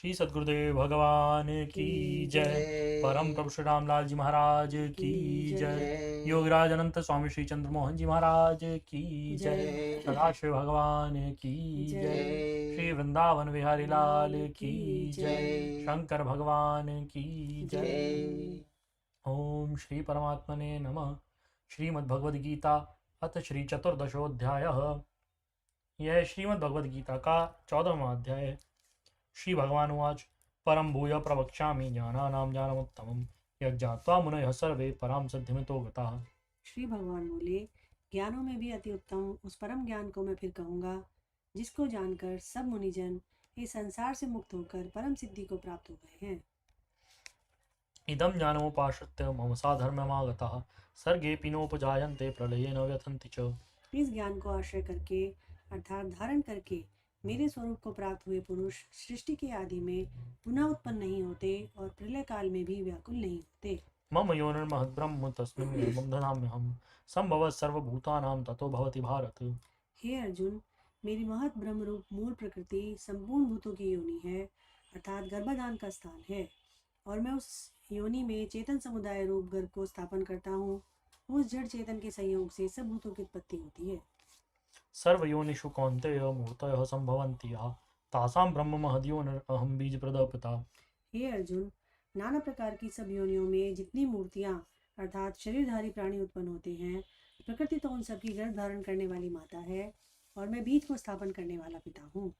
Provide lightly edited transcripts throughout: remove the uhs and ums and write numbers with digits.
श्री सद्गुरुदेव भगवान की जय। परम प्रभु श्री रामलाल जी महाराज की जय। योगराज अनंत स्वामी श्री चंद्र मोहन जी महाराज की जय। सदाशिव भगवान की जय। श्री वृंदावन बिहारी लाल की जय। शंकर भगवान की जय। ओम श्री परमात्मने नमः। श्रीमद्भगवद गीता अथ श्री चतुर्दशोऽध्यायः। यह श्रीमद् भगवद गीता का 14वां अध्याय है। श्री भगवान उवाच परम भूय प्रवक्ष्यामि ज्ञानानां ज्ञानमुत्तमं यज्ञात्वा मुनयः सर्वे परां सिद्धिमितो गताः। श्री भगवान बोले, ज्ञानों में भी अति उत्तम उस परम ज्ञान को मैं फिर कहूँगा जिसको जानकर सब मुनिजन इस संसार से मुक्त होकर परम सिद्धि को प्राप्त हो गए हैं। इदं ज्ञानमुपाश्रित्य मम साधर्म्यमागताः सर्गेऽपि नोपजायन्ते प्रलये न व्यथन्ति च। इस ज्ञान को आश्रय करके अर्थात धारण करके मेरे स्वरूप को प्राप्त हुए पुरुष सृष्टि के आदि में पुनः उत्पन्न नहीं होते और प्रलय काल में भी व्याकुल नहीं होते। मम योनिर्महद्ब्रह्म तस्मिन् गर्भं दधाम्यहं सम्भवः सर्वभूतानां ततो भवति भारत। हे अर्जुन, मेरी महत ब्रह्म रूप मूल प्रकृति संपूर्ण भूतों की योनि है अर्थात गर्भाधान का स्थान है और मैं उस योनि में चेतन समुदाय रूप गर्भ को स्थापन करता हूँ। उस जड़ चेतन के संयोग से सब भूतों की उत्पत्ति होती है। सर्वयोनिषु कौन्तेय मूर्तयः सम्भवन्ति याः तासां ब्रह्म महद्योनिरहं बीजप्रदः पिता। हे अर्जुन, नाना प्रकार की सब योनियों में जितनी मूर्तियाँ अर्थात शरीरधारी प्राणी उत्पन्न होते हैं, प्रकृति तो उन सबकी गर्भ धारण करने वाली माता है और मैं बीज को स्थापन करने वाला पिता हूँ।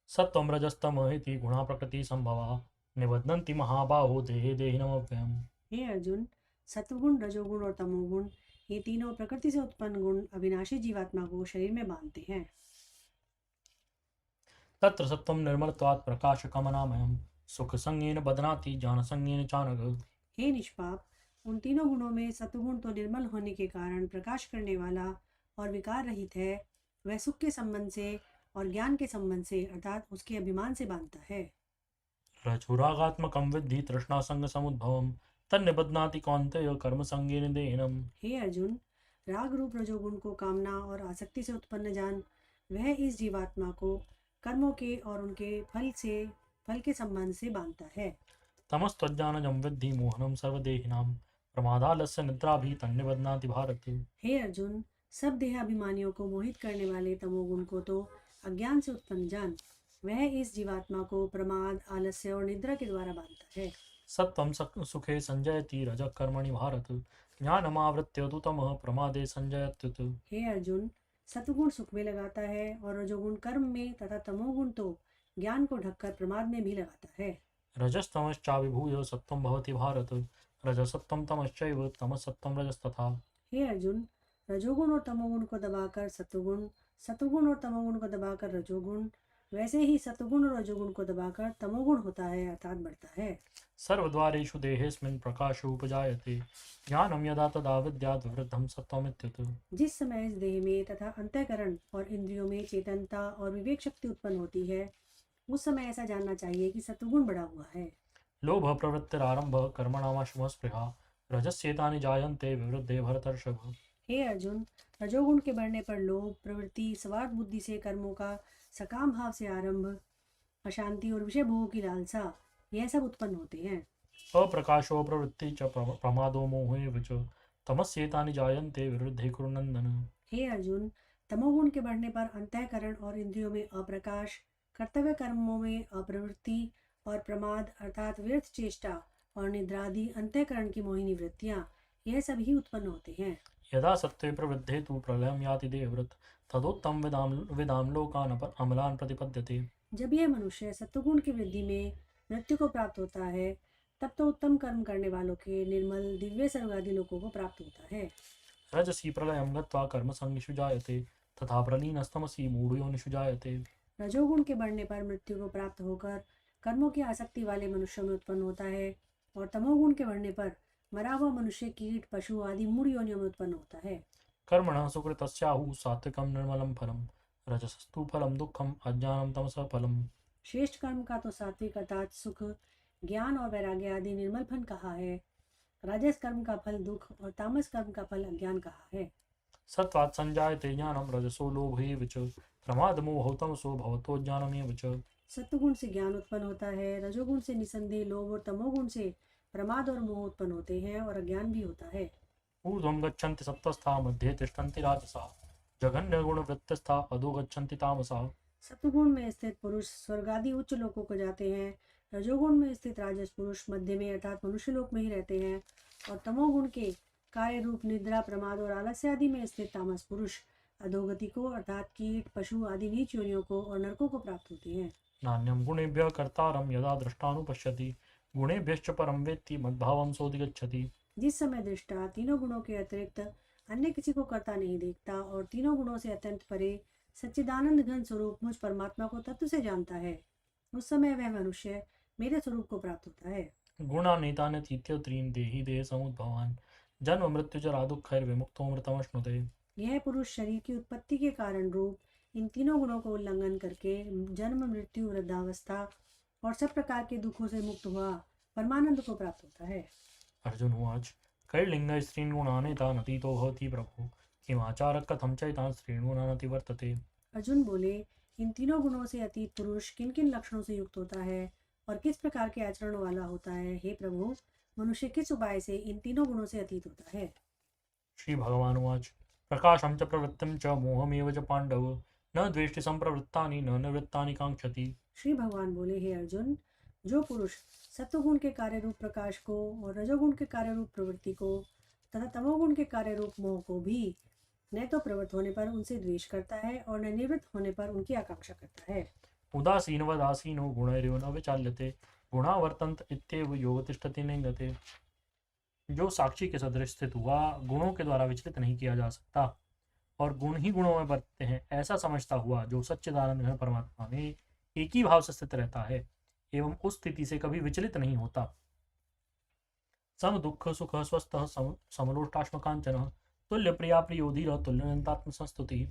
सत्त्वं रजस्तमः इति गुणा प्रकृति संभवा निबध्नन्ति महाबाहो देहे देहिनमव्ययम्। हे अर्जुन, सत्वगुण रजोगुण और तमोगुण ये तीनों प्रकृति से उत्पन्न गुण अविनाशी जीवात्मा को शरीर में बांधते हैं। तत्र सत्त्वं निर्मलत्वात् प्रकाशकमनामयं सुखसंज्ञेन बध्नाति ज्ञानसंज्ञेन चानघ। हे निष्पाप, उन तीनों गुणों में सत्वगुण तो निर्मल होने के कारण प्रकाश करने वाला और विकार रहित है। वह सुख के संबंध से और ज्ञान के संबंध से अर्थात उसके अभिमान से बांधता है। रजोरागात्मकं विद्धि तृष्णासंगसमुद्भवं तन्निबध्नाति कौन्तेय कर्मसंज्ञेन देहिनम्। हे अर्जुन, राग रूप रजोगुण को कामना और आसक्ति से उत्पन्न जान। वह इस जीवात्मा को कर्मों के और उनके फल के संबंध से बांधता है। तमस्त्वज्ञानजं विद्धि मोहनं सर्वदेहिनां प्रमादालस्य निद्राभिः तन्निबध्नाति भारत। हे अर्जुन, सब देहाभिमानियों को मोहित करने वाले तमोगुण को तो अज्ञान से उत्पन्न जान। वह इस जीवात्मा को प्रमाद, आलस्य और निद्रा के द्वारा बांधता है। सत्त्वं सुखे संजयति रजः कर्मणि भारत ज्ञानमावृत्य तु तमः प्रमादे संजयत्युत। हे अर्जुन, सतुगुण सुख में लगाता है और रजोगुण कर्म में तथा तमोगुण तो ज्ञान को ढककर प्रमाद में भी लगाता है। रजस्तमश्चाभिभूय सत्त्वं भवति भारत रजसत्त्वं तमश्चैव तमसत्त्वं रजस्तथा। हे अर्जुन, रजोगुण और तमोगुण को दबाकर सतुगुण, सतुगुण और तमोगुण को दबाकर रजोगुण, वैसे ही सतुगुण और रजोगुण को दबाकर तमोगुण होता है अर्थात बढ़ता है। सर्वद्वारेषु देहेऽस्मिन् प्रकाशो उपजायते ज्ञानं यदा तदा विद्याद् विवृद्धं सत्त्वमित्युत। जिस समय इस देह में तथा अंतःकरण और इंद्रियों में चेतनता और विवेक शक्ति उत्पन्न होती है, उस समय ऐसा जानना चाहिए कि सतुगुण बढ़ा हुआ है। लोभः प्रवृत्तिरारम्भः कर्मणामशमः स्पृहा रजस्येतानि जायन्ते विवृद्धे भरतर्षभ। हे अर्जुन, रजोगुण के बढ़ने पर लोभ, प्रवृत्ति, स्वार्थ बुद्धि से कर्मों का सकाम भाव से आरंभ, अशांति और विषय भोगों की लालसा, यह सब उत्पन्न होते हैं। अप्रकाशो प्रवृत्ति च प्रमादो मोहेव च तमस्येतानि जायन्ते विवृद्धे कुरु नन्दन। हे अर्जुन, तमोगुण के बढ़ने पर अंतःकरण और इंद्रियों में अप्रकाश, कर्तव्य कर्मों में अप्रवृत्ति और प्रमाद अर्थात व्यर्थ चेष्टा और निद्रादि अंतःकरण की मोहिनी वृत्तियां, यह सभी उत्पन्न होते हैं। यदा सत्त्वे प्रवृद्धे तु प्रलयं याति देवव्रत तदोत्तम विदां लोकान् अमलान् प्रतिपद्यते। जब यह मनुष्य सत्वगुण की वृद्धि में मृत्यु को प्राप्त होता है, तब तो उत्तम कर्म करने वालों के निर्मल दिव्य स्वर्गादि लोकों को प्राप्त होता है। रजसी प्रलयं गत्वा कर्मसंगिषु जायते तथा प्रलीनस्तमसि मूढयोनिषु जायते। रजोगुण के बढ़ने पर मृत्यु को प्राप्त होकर कर्मों की आसक्ति वाले मनुष्यों में उत्पन्न होता है और तमोगुण के बढ़ने पर मरा हुआ मनुष्य कीट, पशु आदि मूढ़ योनियों में उत्पन्न होता है। कर्मणः सुकृतस्याहुः सात्विकं निर्मलं फलं रजसस्तु फलं दुःखम् अज्ञानं तमसः फलम्। श्रेष्ठ कर्म का तो सात्विक अर्थात सुख, ज्ञान और वैराग्य आदि निर्मल फल कहा है। राजस कर्म का फल दुख और तामस कर्म का फल अज्ञान कहा है। सत्त्वात् संजायते ज्ञानं रजसो लोभेव च प्रमादमोहौ तमसो भवतो ज्ञानमेव च। सत्वगुण से ज्ञान उत्पन्न होता है, रजोगुण से निसंदेह लोभ और तमोगुण से प्रमाद और मोह उत्पन्न होते हैं और अज्ञान भी होता है। ऊर्ध्वं गच्छन्ति सत्त्वस्था मध्ये तिष्ठन्ति राजसा जघन्यगुणवृत्तस्था अधो गच्छन्ति तामसा। सत्वगुण में स्थित पुरुष स्वर्ग आदि उच्च लोकों को जाते हैं, रजोगुण में स्थित राजस पुरुष मध्य में अर्थात मनुष्य लोक में ही रहते हैं और तमोगुण के कार्य रूप निद्रा प्रमाद और आलस्य आदि में स्थित तामस पुरुष अधोगति को अर्थात कीट पशु आदि नीच योनियों को और नरकों को प्राप्त होते हैं। नान्यं गुणेभ्यः कर्तारं यदा दृष्टानुपश्यति गुणेभ्यश्च परं वेत्ति मद्भावं सोऽधिगच्छति। जिस समय दृष्टा तीनों गुणों के अतिरिक्त अन्य किसी को करता नहीं देखता और तीनों गुणों से अत्यंत परे सच्चिदानंद घन स्वरूप मुझ परमात्मा को तत्व से जानता है, उस समय वह मनुष्य मेरे स्वरूप को प्राप्त होता है। गुणानीतान्यतीत्य त्रीन् देहि देह समुद्भवान् जन्म मृत्युजरा दुःखैर्विमुक्तोऽमृतमश्नुते। यह पुरुष शरीर की उत्पत्ति के कारण रूप इन तीनों गुणों को उल्लंघन करके जन्म मृत्यु वृद्धावस्था और सब प्रकार के दुखों से मुक्त हुआ परमानंद को प्राप्त होता है। अर्जुन उवाच कैर्लिङ्गैः स्त्रीन् गुणानेतान् अतीतो भवति प्रभो किमाचारः कथं चैतान् स्त्रीन् गुणान् अतिवर्तते। अर्जुन बोले, इन तीनों गुणों से अतीत पुरुष किन किन लक्षणों से युक्त होता है और किस प्रकार के आचरण वाला होता है। हे प्रभु, मनुष्य किस उपाय से इन तीनों गुणों से अतीत होता है। श्री भगवान उवाच प्रकाशं च प्रवृत्तिं च मोहमेव च पांडव न द्वेष्टि संप्रवृत्तानि न निवृत्तानि कांक्षति। श्री भगवान बोले, हे अर्जुन, जो पुरुष सत्वगुण के कार्य रूप प्रकाश को और रजोगुण के कार्य रूप प्रवृत्ति को तथा तमोगुण के कार्य रूप मोह को भी न तो प्रवृत्त होने पर उनसे द्वेष करता है और न निवृत्त होने पर उनकी आकांक्षा करता है। उदासीनवदासीनो गुणैरेव न विचाल्यते गुणा वर्तन्त इत्येव योग तिष्ठति निंदते। जो साक्षी के सदृश स्थित हुआ, गुणों के द्वारा विचलित नहीं किया जा सकता और गुण ही गुणों में बरतते हैं, ऐसा समझता हुआ जो सच्चिदानंद घन परमात्मा में एक ही भाव से स्थित रहता है एवं उस स्थिति से कभी विचलित नहीं होता। सम दुख सुख स्वस्थ समलोष्टाश्म कांचन तुल्य प्रिया प्रियो धीर तुल्य निरंतात्म संस्तुति।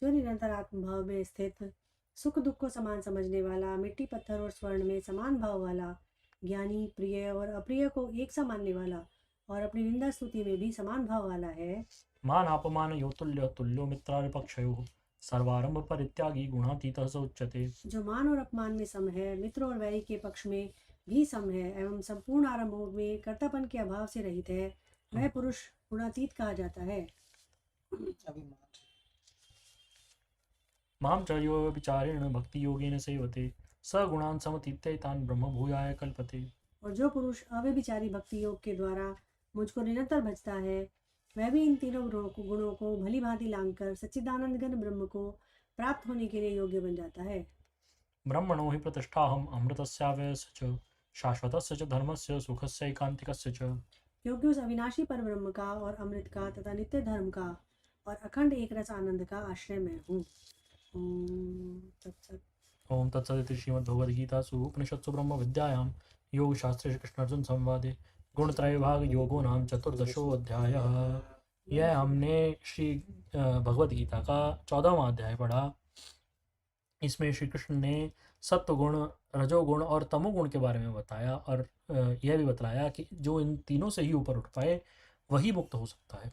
जो निरंतर आत्मभाव में स्थित, सुख दुख को समान समझने वाला, मिट्टी पत्थर और स्वर्ण में समान भाव वाला, ज्ञानी, प्रिय और अप्रिय को एक सा मानने वाला और अपनी निंदा स्तुति में भी समान भाव वाला है। मान अपमान यो तुल्य तुल्यो मित्रारिपक्षयो सर्वारंभ परित्यागी गुणातीतः स उच्यते। जो मान और अपमान में सम है, मित्र और वैरी के पक्ष में भी सम है एवं संपूर्ण आरंभों में कर्तापन के अभाव से रहित है, वह पुरुष गुणातीत कहा जाता है। मां च यो विचारेण भक्ति योगेन सेवते स गुणान् समतीत्यैतान् ब्रह्म भूयाय कल्पते। और जो पुरुष अव्यभिचारी भक्ति योग के द्वारा मुझको निरंतर भजता है, वह भी इन तीनों गुणों को भली भांति लांघकर सच्चिदानंद घन ब्रह्म को प्राप्त होने के लिए योग्य बन जाता है। ब्रह्मणो हि प्रतिष्ठाहम् अमृतस्याव्ययस्य च शाश्वतस्य च धर्मस्य सुखस्य एकांतिकस्य च। क्योंकि उस अविनाशी पर ब्रह्म का और अमृत का तथा नित्य धर्म का और अखंड एक रस आनंद का आश्रय मैं हूँ। ओम तत्सदिति श्रीमद्भगवद्गीतासु उपनिषत्सु ब्रह्म विद्यायां योगशास्त्रे श्रीकृष्णार्जुन संवादे गुणत्रय भाग योगो नाम चतुर्दशोऽध्यायः। यह हमने श्री भगवद गीता का 14वां अध्याय पढ़ा। इसमें श्री कृष्ण ने सत्वगुण, रजोगुण और तमोगुण के बारे में बताया और यह भी बताया कि जो इन तीनों से ही ऊपर उठ पाए वही मुक्त हो सकता है।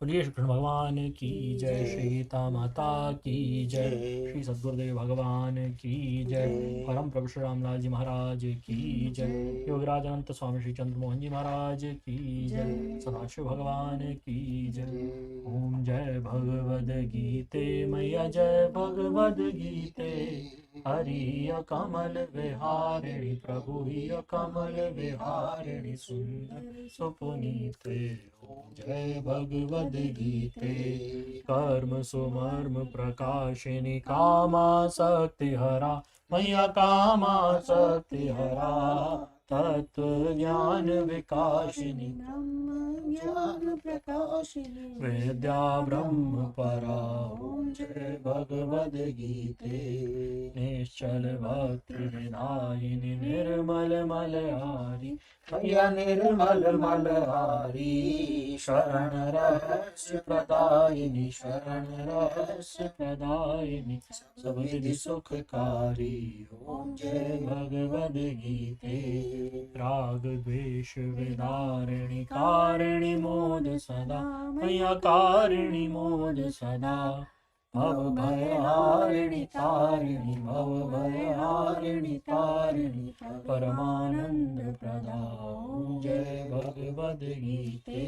बोलिए श्री कृष्ण भगवान की जय, श्री गीता माता की जय, श्री सद्गुरुदेव भगवान की जय, परम प्रभु श्री रामलाल जी महाराज की जय, योगराज अनंत स्वामी श्री चंद्रमोहन जी महाराज की जय, सदाशिव भगवान की जय। ओम जय भगवद गीते मैया जय भगवद गीते, हरिय कमल विहारिणी प्रभु कमल विहारिणी सुंदर सुपुनीते। ओम जय भगवद गीते कर्म सुमर्म प्रकाशिनी कामासक्ति हरा मैया कामासक्ति हरा, तत्व ज्ञान विकासिनी ज्ञान प्रकाशिनी विद्या ब्रह्म परा। ओम जय भगवद गीते निश्चल भक्ति विदायिनी निर्मल मलहारी मैया निर्मल मलहारी शरण रहस्य प्रदायिनी शरण रहस्य प्रदायिनी सब विधि सुखकारी। ओम जय भगवद गीते राग द्वेष विदारिणी कारिणी मोद सदा मैया कारिणी मोद सदा भव भयहारिणी तारिणी भव भयहारिणी तारिणी परमानंद प्रदा। ओम जय भगवद गीते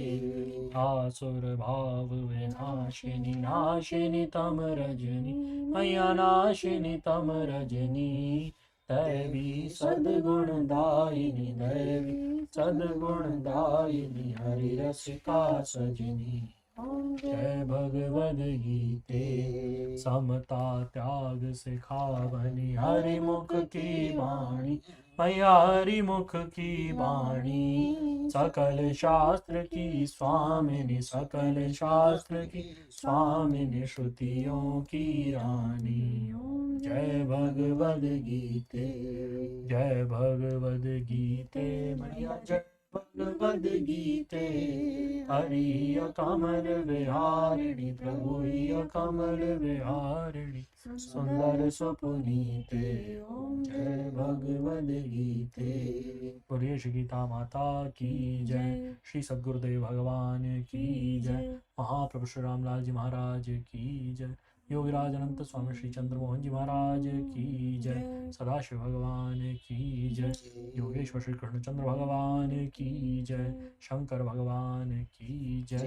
आसुर भाव विनाशिनी नाशिनी तम रजनी मैया नाशिनी तम रजनी दैवी सद्गुण दायिनी दैवी सद्गुण दायिनी हरि रसिका सजनी। जय भगवद गीते समता त्याग सिखावनी हरि मुख की वाणी मैया हरि मुख की वाणी सकल शास्त्र की स्वामिनी सकल शास्त्र की स्वामिनी श्रुतियों की रानी। जय भगवद गीते जय भगवद गीते मैया जय भगवद गीते हरि कमल विहारिणी प्रभु कमल विहारिणी सुंदर सुपुनीते। जय भगवद गीते। बोलिए श्री गीता माता की जय। श्री सद्गुरुदेव भगवान की जय। महाप्रभु श्री रामलाल जी महाराज की जय। योगीराज अनंत स्वामी श्री चंद्रमोहन जी महाराज की जय। सदाशिव भगवान की जय। योगेश्वर श्री कृष्णचंद्र भगवान की जय। शंकर भगवान की जय।